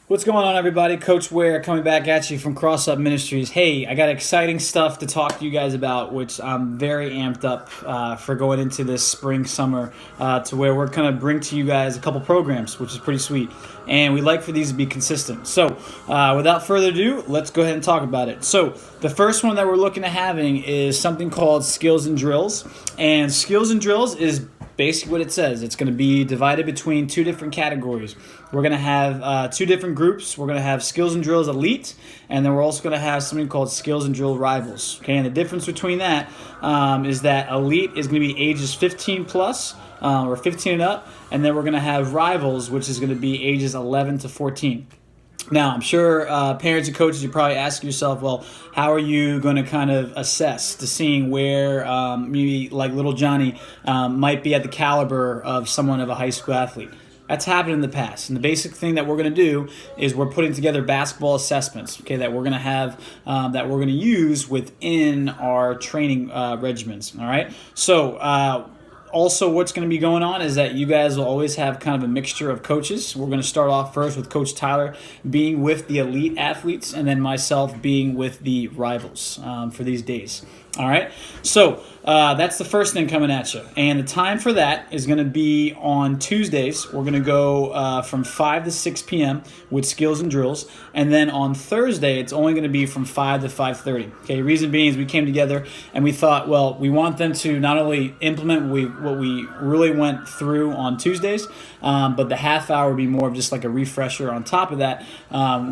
What's going on, everybody? Coach Ware coming back at you from Cross Up Ministries. Hey, I got exciting stuff to talk to you guys about, which I'm very amped up for going into this spring, summer, to where we're going to bring to you guys a couple programs, which is pretty sweet. And we like for these to be consistent. So without further ado, let's go ahead and talk about it. So the first one that we're looking at having is something called Skills and Drills. And Skills and Drills is basically what it says. It's going to be divided between two different categories. We're going to have two different groups. We're going to have Skills and Drills Elite, and then we're also going to have something called Skills and Drill Rivals. Okay, and the difference between that is that Elite is going to be ages 15 plus, or 15 and up, and then we're going to have Rivals, which is going to be ages 11 to 14. Now, I'm sure parents and coaches, you probably ask yourself, well, how are you going to kind of assess to seeing where maybe like little Johnny might be at the caliber of someone of a high school athlete? That's happened in the past. And the basic thing that we're going to do is we're putting together basketball assessments, okay, that we're going to have, that we're going to use within our training regimens, all right? So, also, what's going to be going on is that you guys will always have kind of a mixture of coaches. We're going to start off first with Coach Tyler being with the elite athletes, and then myself being with the rivals for these days. All right, so that's the first thing coming at you. And the time for that is going to be on Tuesdays. We're going to go from 5 to 6 p.m. with Skills and Drills. And then on Thursday, it's only going to be from 5 to 5:30. Okay, reason being is we came together and we thought, well, we want them to not only implement what we really went through on Tuesdays, but the half hour would be more of just like a refresher. On top of that,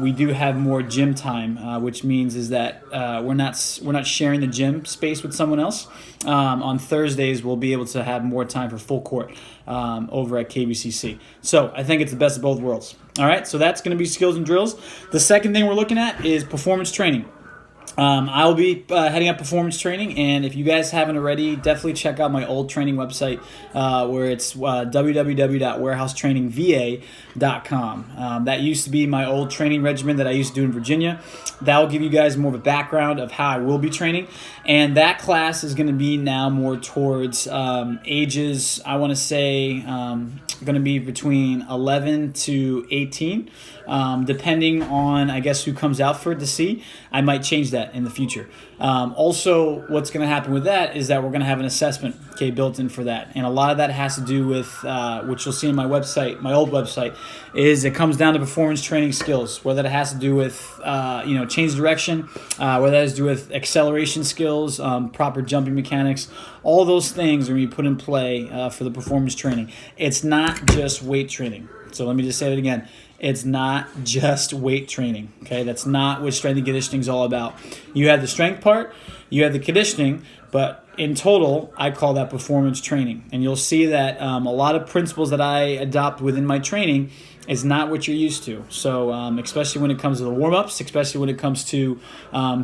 we do have more gym time, which means is that we're not sharing the gym space with someone else. On Thursdays, we'll be able to have more time for full court over at KBCC. So I think it's the best of both worlds. All right, so that's going to be Skills and Drills. The second thing we're looking at is performance training. I'll be heading up performance training, and if you guys haven't already, definitely check out my old training website where it's www.warehousetrainingva.com. That used to be my old training regimen that I used to do in Virginia. That will give you guys more of a background of how I will be training, and that class is going to be now more towards ages, I want to say, going to be between 11 to 18, depending on, I guess, who comes out for it to see. I might change that in the future. Also, what's going to happen with that is that we're going to have an assessment, okay, built in for that. And a lot of that has to do with, which you'll see on my website, my old website, is it comes down to performance training skills, whether it has to do with, change direction, whether that has to do with acceleration skills, proper jumping mechanics. All those things are going to be put in play for the performance training. It's not just weight training. So let me just say it again. It's not just weight training, okay? That's not what strength and conditioning is all about. You have the strength part, you have the conditioning, but in total, I call that performance training. And you'll see that a lot of principles that I adopt within my training is not what you're used to. So especially when it comes to the warm-ups, especially when it comes to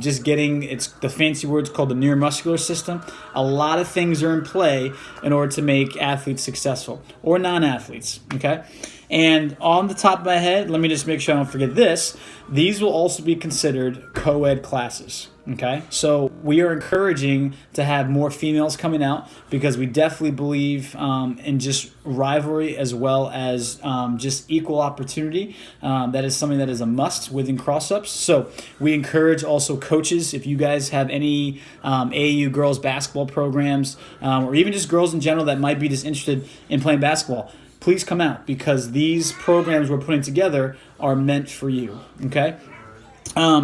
just getting, it's the fancy words called the neuromuscular system. A lot of things are in play in order to make athletes successful, or non-athletes, okay? And on the top of my head, let me just make sure I don't forget this, these will also be considered co-ed classes, okay? So we are encouraging to have more females coming out because we definitely believe in just rivalry as well as just equal opportunity. That is something that is a must within cross-ups. So we encourage also coaches, if you guys have any AAU girls basketball programs or even just girls in general that might be just interested in playing basketball, please come out because these programs we're putting together are meant for you, okay?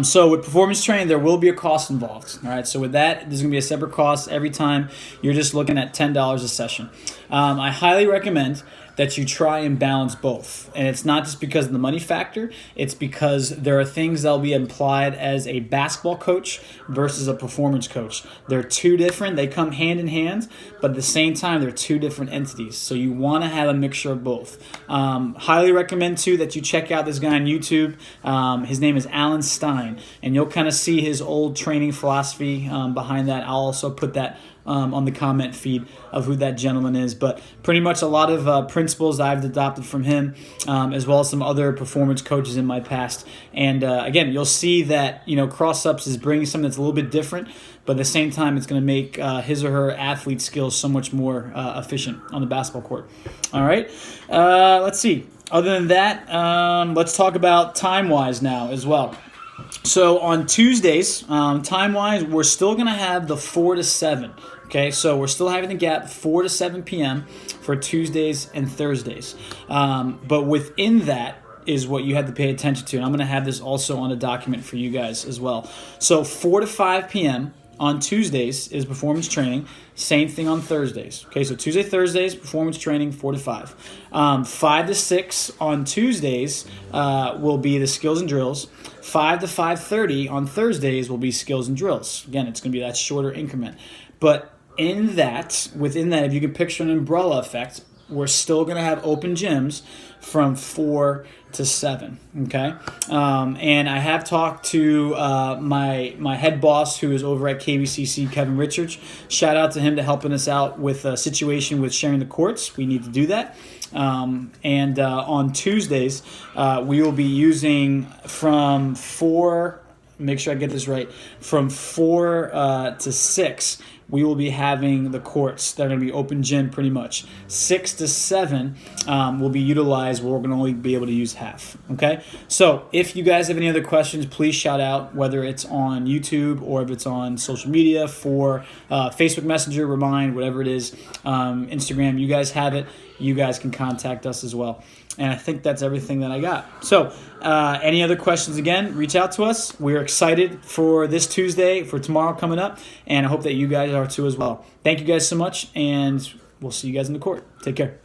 So with performance training, there will be a cost involved, all right? So with that, there's going to be a separate cost every time. You're just looking at $10 a session. I highly recommend that you try and balance both. And it's not just because of the money factor, it's because there are things that will be implied as a basketball coach versus a performance coach. They're two different, they come hand in hand, but at the same time, they're two different entities. So you want to have a mixture of both. Highly recommend too that you check out this guy on YouTube. His name is Alan Stein, and you'll kind of see his old training philosophy behind that. I'll also put that on the comment feed of who that gentleman is. But pretty much a lot of principles I've adopted from him, as well as some other performance coaches in my past. And again, you'll see that cross-ups is bringing something that's a little bit different, but at the same time, it's going to make his or her athlete skills so much more efficient on the basketball court. All right, let's see. Other than that, let's talk about time-wise now as well. So on Tuesdays, time-wise, we're still going to have the 4 to 7. Okay, so we're still having the gap 4 to 7 p.m. for Tuesdays and Thursdays. But within that is what you have to pay attention to. And I'm going to have this also on a document for you guys as well. So 4 to 5 p.m. on Tuesdays is performance training. Same thing on Thursdays. Okay, so Tuesday, Thursdays, performance training, 4 to 5. 5 to 6 on Tuesdays will be the skills and drills. 5 to 5:30 on Thursdays will be skills and drills. Again, it's going to be that shorter increment. But within that, if you can picture an umbrella effect, we're still going to have open gyms from 4 to 7, okay? And I have talked to my head boss, who is over at KBCC, Kevin Richards. Shout out to him to helping us out with a situation with sharing the courts. We need to do that. And on Tuesdays, we will be using from 4, make sure I get this right, from 4 to 6, we will be having the courts that are going to be open gym pretty much. 6 to 7 will be utilized where we're going to only be able to use half. Okay? So if you guys have any other questions, please shout out, whether it's on YouTube or if it's on social media for Facebook Messenger, Remind, whatever it is, Instagram, you guys have it. You guys can contact us as well. And I think that's everything that I got. So any other questions, again, reach out to us. We're excited for this Tuesday, for tomorrow coming up, and I hope that you guys are too as well. Thank you guys so much, and we'll see you guys in the court. Take care.